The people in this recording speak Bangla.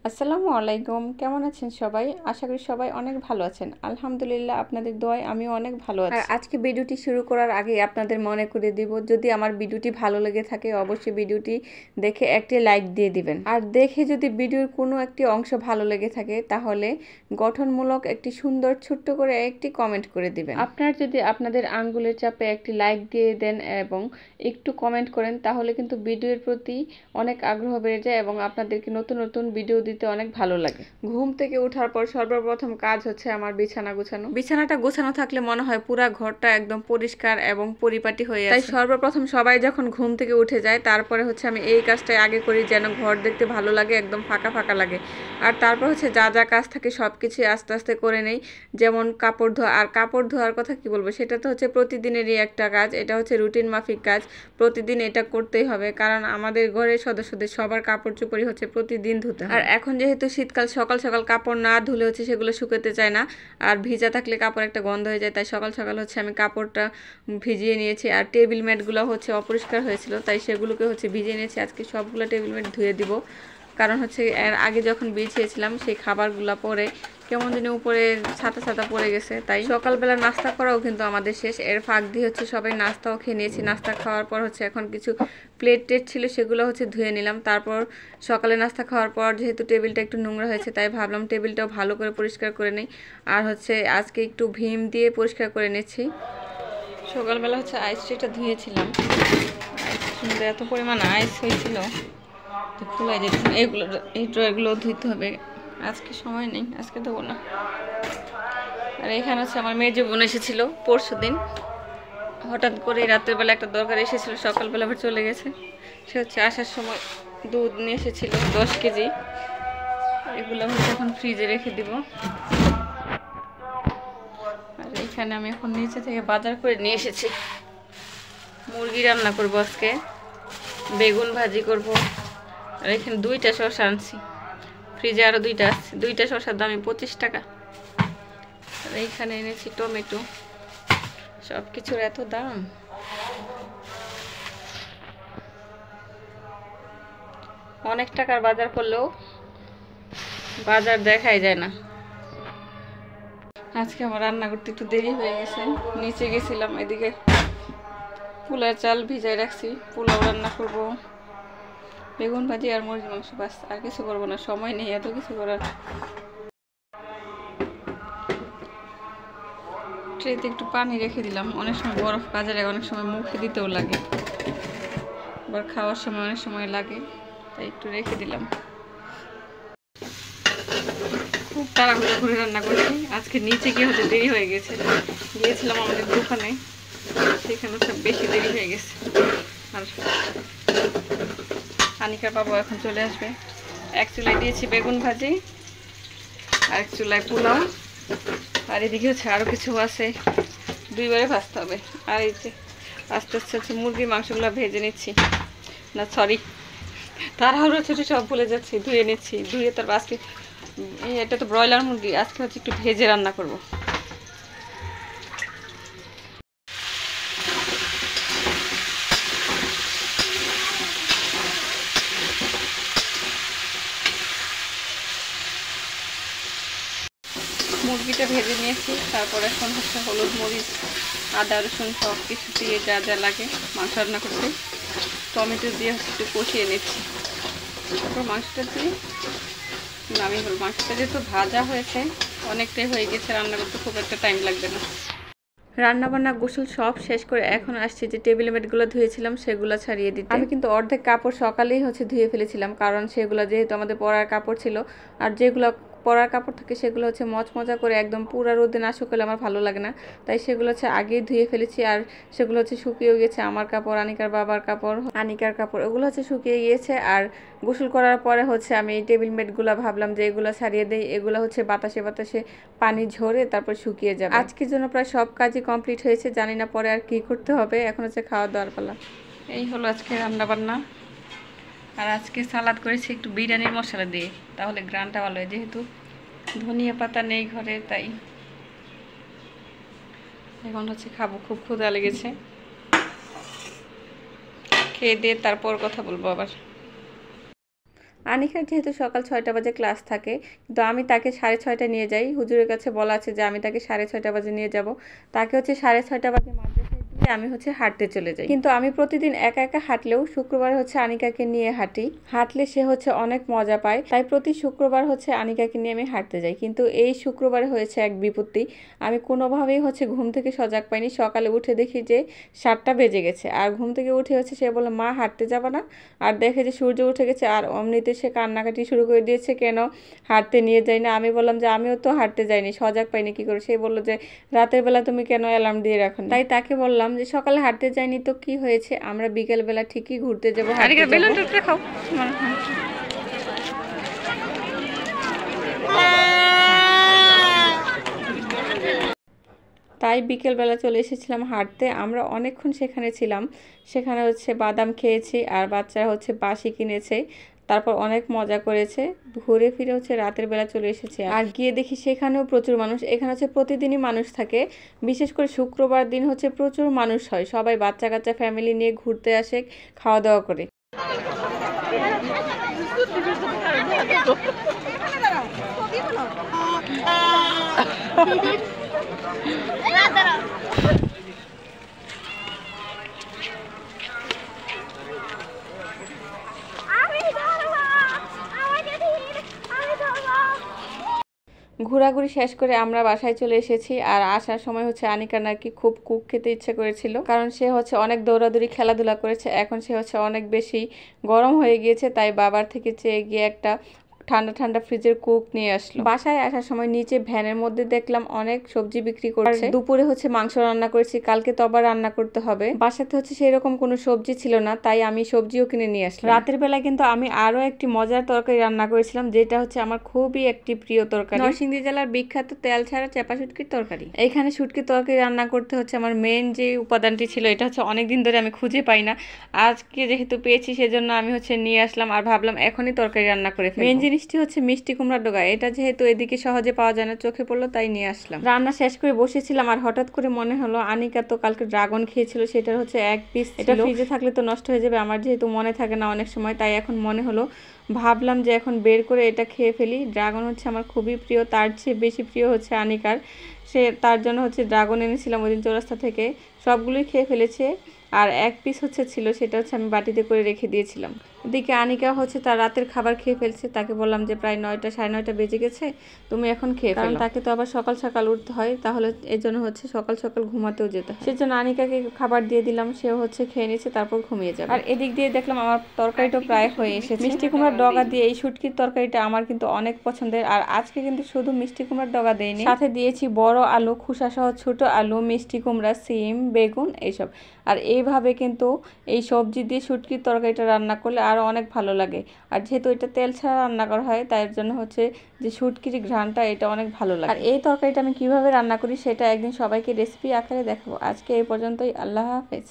আসসালামু আলাইকুম, কেমন আছেন সবাই? আশা করি সবাই অনেক ভালো আছেন। আলহামদুলিল্লাহ, আপনাদের দোয়ায় আমিও অনেক ভালো আছি। আর আজকে ভিডিওটি শুরু করার আগে আপনাদের মনে করে দিব, যদি আমার ভিডিওটি ভালো লেগে থাকে অবশ্যই ভিডিওটি দেখে একটি লাইক দিয়ে দিবেন। আর দেখে যদি ভিডিওর কোনো একটি অংশ ভালো লেগে থাকে তাহলে গঠনমূলক একটি সুন্দর ছোট্ট করে একটি কমেন্ট করে দিবেন। আপনারা যদি আপনাদের আঙ্গুলের চাপে একটি লাইক দিয়ে দেন এবং একটু কমেন্ট করেন তাহলে কিন্তু ভিডিওর প্রতি অনেক আগ্রহ বেড়ে যায় এবং আপনাদেরকে নতুন নতুন ভিডিও দিতে অনেক ভালো লাগে। ঘুম থেকে ওঠার পর সর্বপ্রথম কাজ হচ্ছে আমার বিছানা গোছানো। বিছানাটা গোছানো থাকলে মনে হয় পুরো ঘরটা একদম পরিষ্কার এবং পরিপাটি হয়ে আছে। তাই সর্বপ্রথম সবাই যখন ঘুম থেকে উঠে যায় তারপরে হচ্ছে আমি এই কাজটাই আগে করি, যেন ঘর দেখতে ভালো লাগে, একদম ফাঁকা ফাঁকা লাগে। আর তারপর হচ্ছে যা যা কাজ থাকে সব কিছু আস্তে আস্তে করে নেই, যেমন কাপড় ধোয়া। আর কাপড় ধোয়ার কথা কি বলবো, সেটা তো হচ্ছে প্রতিদিনেরই একটা কাজ, এটা হচ্ছে রুটিন মাফিক কাজ, প্রতিদিন এটা করতেই হবে, কারণ আমাদের ঘরের সদস্যদের সবার কাপড় চোপড়ই হচ্ছে প্রতিদিন ধুতে হয়। আর এখন যেহেতু শীতকাল, সকাল সকাল কাপড় না ধুলে হচ্ছে সেগুলো শুকাতে চায় না, আর ভিজা থাকলে কাপড় একটা গন্ধ হয়ে যায়, তাই সকাল সকাল হচ্ছে আমি কাপড়টা ভিজিয়ে নিয়েছি। আর টেবিল ম্যাটগুলো হচ্ছে অপরিষ্কার হয়েছিল, তাই সেগুলোকে হচ্ছে ভিজিয়ে নিয়েছি। আজকে সবগুলো টেবিল ম্যাট ধুয়ে দিব, কারণ হচ্ছে এর আগে যখন বিছিয়েছিলাম সেই খাবারগুলো পরে কেমন যেন উপরে ছাতা ছাতা পড়ে গেছে। তাই সকালবেলা নাস্তা করাও কিন্তু আমাদের শেষ, এর ফাঁক দিয়ে হচ্ছে সবাই নাস্তাও খেয়ে নিয়েছি। নাস্তা খাওয়ার পর হচ্ছে এখন কিছু প্লেট টেট ছিল, সেগুলো হচ্ছে ধুয়ে নিলাম। তারপর সকালে নাস্তা খাওয়ার পর যেহেতু টেবিলটা একটু নোংরা হয়েছে তাই ভাবলাম টেবিলটাও ভালো করে পরিষ্কার করে নিই। আর হচ্ছে আজকে একটু ভীম দিয়ে পরিষ্কার করে নিচ্ছি। সকালবেলা হচ্ছে আইস ট্রেটা ধুয়েছিলাম, আইস এত পরিমাণ আইস হয়েছিল তো খোলাই যেত। এইগুলো এই ড্রয়ারগুলো ধুইতে হবে, আজকে সময় নেই, আজকে দেবো না। আর এখানে হচ্ছে আমার মেয়ে যে বোন এসেছিল পরশু দিন, হঠাৎ করে রাতের বেলা একটা দরকার এসেছিল, সকালবেলা আবার চলে গেছে। সে হচ্ছে আসার সময় দুধ নিয়ে এসেছিল 10 কেজি, এগুলো হচ্ছে এখন ফ্রিজে রেখে দিব। আর এখানে আমি এখন নিচে থেকে বাজার করে নিয়ে এসেছি। মুরগি রান্না করব আজকে, বেগুন ভাজি করব। আর এখানে 2টা শসা আনছি, ফ্রিজে আরও 2টা আছে। 2টা শসার দামই 25 টাকা। আর এইখানে এনেছি টমেটো, সব কিছুর এত দাম। অনেক টাকার বাজার করলেও বাজার দেখাই যায় না। আজকে আমার রান্না করতে একটু দেরি হয়ে গেছে, নিচে গেছিলাম, এদিকে পোলার চাল ভিজাই রাখছি, পোলাও রান্না করব, বেগুন ভাজি আর মুরগি মাংস, বাস আর কিছু করবো না, সময় নেই এত কিছু করার। ট্রেতে একটু পানি রেখে দিলাম, অনেক সময় বরফ কাজে লাগে, অনেক সময় মুখে দিতেও লাগে, আবার খাওয়ার সময় অনেক সময় লাগে, তাই একটু রেখে দিলাম। খুব তাড়াহুড়ো করে রান্না করছি আজকে, নিচে গিয়ে হচ্ছে দেরি হয়ে গেছে। গিয়েছিলাম আমাদের দোকানে, সেখানে সব বেশি দেরি হয়ে গেছে। আর আনিকার বাবা এখন চলে আসবে। এক চুলায় দিয়েছি বেগুন ভাজি, আর এক চুলায় পোলাও, আর এদিকে হচ্ছে আরও কিছু আছে, 2বারে ভাজতে হবে। আর এই যে আস্তে আস্তে হচ্ছে মুরগির মাংসগুলো ভেজে নিচ্ছি, না সরি তাড়াহুড়ো ছোটো সব ভুলে যাচ্ছি, ধুয়ে নিচ্ছি। ধুয়ে তার আজকে এটা তো ব্রয়লার মুরগি, আজকে হচ্ছে একটু ভেজে রান্না করব। মুরগিটা ভেজে নিয়েছি, তারপর এখন হচ্ছে হলুদ মরিচ আদা রসুন সব কিছু দিয়ে যা যা লাগে মাংস রান্না করতে, টমেটো দিয়ে হচ্ছে একটু কষিয়ে নিচ্ছি। তারপর মাংসটা দিয়ে নামিয়ে ফেলবো। মাংসটা যেহেতু ভাজা হয়েছে অনেকটাই হয়ে গেছে, রান্না করতে খুব একটা টাইম লাগবে না। রান্নাবান্না গোসল সব শেষ করে এখন আসছি যে টেবিল ম্যাটগুলো ধুয়েছিলাম সেগুলো ছাড়িয়ে দিতে। আমি কিন্তু অর্ধেক কাপড় সকালেই হচ্ছে ধুয়ে ফেলেছিলাম, কারণ সেগুলো যেহেতু আমাদের পরার কাপড় ছিল, আর যেগুলো পরার কাপড় থাকে সেগুলো হচ্ছে মচমচা করে একদম পুরা রোদে না শুকালে আমার ভালো লাগে না, তাই সেগুলো হচ্ছে আগেই ধুয়ে ফেলেছি। আর সেগুলো হচ্ছে শুকিয়েও গেছে, আমার কাপড়, আনিকার বাবার কাপড়, আনিকার কাপড়, ওগুলো হচ্ছে শুকিয়ে গিয়েছে। আর গোসল করার পরে হচ্ছে আমি এই টেবিল ম্যাটগুলো ভাবলাম যে এগুলো ছাড়িয়ে দেই, এগুলো হচ্ছে বাতাসে বাতাসে পানি ঝরে তারপর শুকিয়ে যাবে। আজকের জন্য প্রায় সব কাজই কমপ্লিট হয়েছে, জানি না পরে আর কি করতে হবে। এখন হচ্ছে খাওয়া দাওয়ার পালা। এই হলো আজকে রান্না বান্না। আর আজকে সালাদ করেছি একটু বিরিয়ানির মশলা দিয়ে, তাহলে গ্রানটা ভালো হয়, যেহেতু ধনিয়া পাতা নেই ঘরে, তাই এখন হচ্ছে খাবো। খুব ক্ষুধা লেগেছে, খেয়ে দিয়ে তারপর কথা বলবো আবার। আনিকার যেহেতু সকাল 6টা বাজে ক্লাস থাকে, কিন্তু আমি তাকে 6:30টায় নিয়ে যাই। হুজুরের কাছে বলা আছে যে আমি তাকে 6:30 বাজে নিয়ে যাব। তাকে হচ্ছে 6:30 বাজে মাদ্রাসায় দিয়ে আমি হচ্ছে হাঁটতে চলে যাই। কিন্তু আমি প্রতিদিন একা একা হাঁটলেও শুক্রবার হচ্ছে আনিকাকে নিয়ে হাঁটি। হাঁটলে সে হচ্ছে অনেক মজা পায়, তাই প্রতি শুক্রবার হচ্ছে আনিকাকে নিয়ে আমি হাঁটতে যাই। কিন্তু এই শুক্রবারে হয়েছে এক বিপত্তি। আমি কোনোভাবেই হচ্ছে ঘুম থেকে সজাগ পাইনি। সকালে উঠে দেখি যে 7টা বেজে গেছে, আর ঘুম থেকে উঠে হচ্ছে সে বলল, মা হাঁটতে যাবে না? আর দেখে যে সূর্য উঠে গেছে, আর অমনিতে সে কান্নাকাটি শুরু করে দিয়েছে, কেন হাঁটতে নিয়ে যাই না। আমি বললাম যে আমিও তো হাঁটতে যাইনি, সজাগ পাইনি কি করে। সে বললো যে রাতের বেলা তুমি কেন অ্যালার্ম দিয়ে রাখো? তাই তাকে বললাম যে সকালে হাঁটতে যাইনি তো কি হয়েছে, আমরা বিকেল বেলা ঠিকই ঘুরতে যাবো। তাই বিকেলবেলা চলে এসেছিলাম হাঁটতে। আমরা অনেকক্ষণ সেখানে ছিলাম। সেখানে হচ্ছে বাদাম খেয়েছি, আর বাচ্চারা হচ্ছে বাসি কিনেছে, তারপর অনেক মজা করেছে। ঘুরে ফিরে হচ্ছে রাতের বেলা চলে এসেছে, আর গিয়ে দেখি সেখানেও প্রচুর মানুষ। এখানে হচ্ছে প্রতিদিনই মানুষ থাকে, বিশেষ করে শুক্রবার দিন হচ্ছে প্রচুর মানুষ হয়। সবাই বাচ্চা কাচ্চা ফ্যামিলি নিয়ে ঘুরতে আসে, খাওয়া দাওয়া করে। ঘোরাঘুরি শেষ করে আমরা বাসায় চলে এসেছি। আর আসার সময় হচ্ছে আনিকার নাকি খুব কুক খেতে ইচ্ছে করেছিল, কারণ সে হচ্ছে অনেক দৌড়াদৌড়ি খেলাধুলা করেছে। এখন সে হচ্ছে অনেক বেশি গরম হয়ে গিয়েছে, তাই বাবার থেকে চেয়ে গিয়ে একটা ঠান্ডা ঠান্ডা ফ্রিজের কুক নিয়ে আসলো। বাসায় আসার সময় নিচে ভ্যানের মধ্যে দেখলাম অনেক সবজি বিক্রি করছে। দুপুরে হচ্ছে মাংস রান্না করেছি, কালকে তো আবার রান্না করতে হবে। বাসাতে হচ্ছে সেই রকম কোনো সবজি ছিল না, তাই আমি সবজিও কিনে নিয়ে আসলাম। রাতের বেলা কিন্তু আমি আরো একটি মজার তরকারি রান্না করেছিলাম, যেটা হচ্ছে আমার খুবই একটি প্রিয় তরকারি, নরসিংদী জেলার বিখ্যাত তেল ছাড়া চেপা শুটকির তরকারি। এইখানে শুটকির তরকারি রান্না করতে হচ্ছে আমার মেন যে উপাদানটি ছিল, এটা হচ্ছে অনেকদিন ধরে আমি খুঁজে পাই না। আজকে যেহেতু পেয়েছি সেজন্য আমি হচ্ছে নিয়ে আসলাম, আর ভাবলাম এখনই তরকারি রান্না করে ফেলবো। মেন জিনিসটি হচ্ছে মিষ্টি কুমড়ার ডগা। এটা যেহেতু এদিকে সহজে পাওয়া যায় না, চোখে পড়লো তাই নিয়ে আসলাম। রান্না শেষ করে বসেছিলাম, আর হঠাৎ করে মনে হলো আনিকা তো কালকে ড্রাগন খেয়েছিল, সেটার হচ্ছে এক পিস, এটা ফ্রিজে থাকলে তো নষ্ট হয়ে যাবে। আমার যেহেতু মনে থাকে না অনেক সময়, তাই এখন মনে হলো, ভাবলাম যে এখন বের করে এটা খেয়ে ফেলি। ড্রাগন হচ্ছে আমার খুবই প্রিয়, তার চেয়ে বেশি প্রিয় হচ্ছে আনিকার। সে তার জন্য হচ্ছে ড্রাগন এনেছিলাম ওই দিন চৌরাস্তা থেকে, সবগুলোই খেয়ে ফেলেছে। আর এক পিস হচ্ছে ছিল, সেটা হচ্ছে আমি বাটিতে করে রেখে দিয়েছিলাম। ওদিকে আনিকা হচ্ছে তার রাতের খাবার খেয়ে ফেলছে। তাকে বললাম যে প্রায় 9টা 9:30 বেজে গেছে, তুমি এখন খেয়ে ফেলো, কারণ তাকে তো আবার সকাল সকাল উঠতে হয়, তাহলে এর জন্য হচ্ছে সকাল সকাল ঘুমাতেও যেতে হয়। সেজন্য আনিকাকে খাবার দিয়ে দিলাম, সেও হচ্ছে খেয়ে নিচ্ছে, তারপর ঘুমিয়ে যাবে। আর এদিক দিয়ে দেখলাম আমার তরকারিটা প্রায় হয়ে এসেছে। মিষ্টি কুমড়ার ডগা দিয়ে এই শুটকির তরকারিটা আমার কিন্তু অনেক পছন্দের। আর আজকে কিন্তু শুধু মিষ্টি কুমড়ার ডগা দেইনি, সাথে দিয়েছি বড় আলু, খোসা সহ ছোট আলু, মিষ্টি কুমড়া, সিম, বেগুন এইসব। আর এইভাবে কিন্তু এই সবজি দিয়ে শুটকির তরকারিটা রান্না করলে আরও অনেক ভালো লাগে। আর যেহেতু এটা তেল ছাড়া রান্না করা হয়, তাই জন্য হচ্ছে যে শুটকির ঘ্রাণটা এটা অনেক ভালো লাগে। আর এই তরকারিটা আমি কিভাবে রান্না করি সেটা একদিন সবাইকে রেসিপি আকারে দেখাবো। আজকে এই পর্যন্তই, আল্লাহ হাফেজ।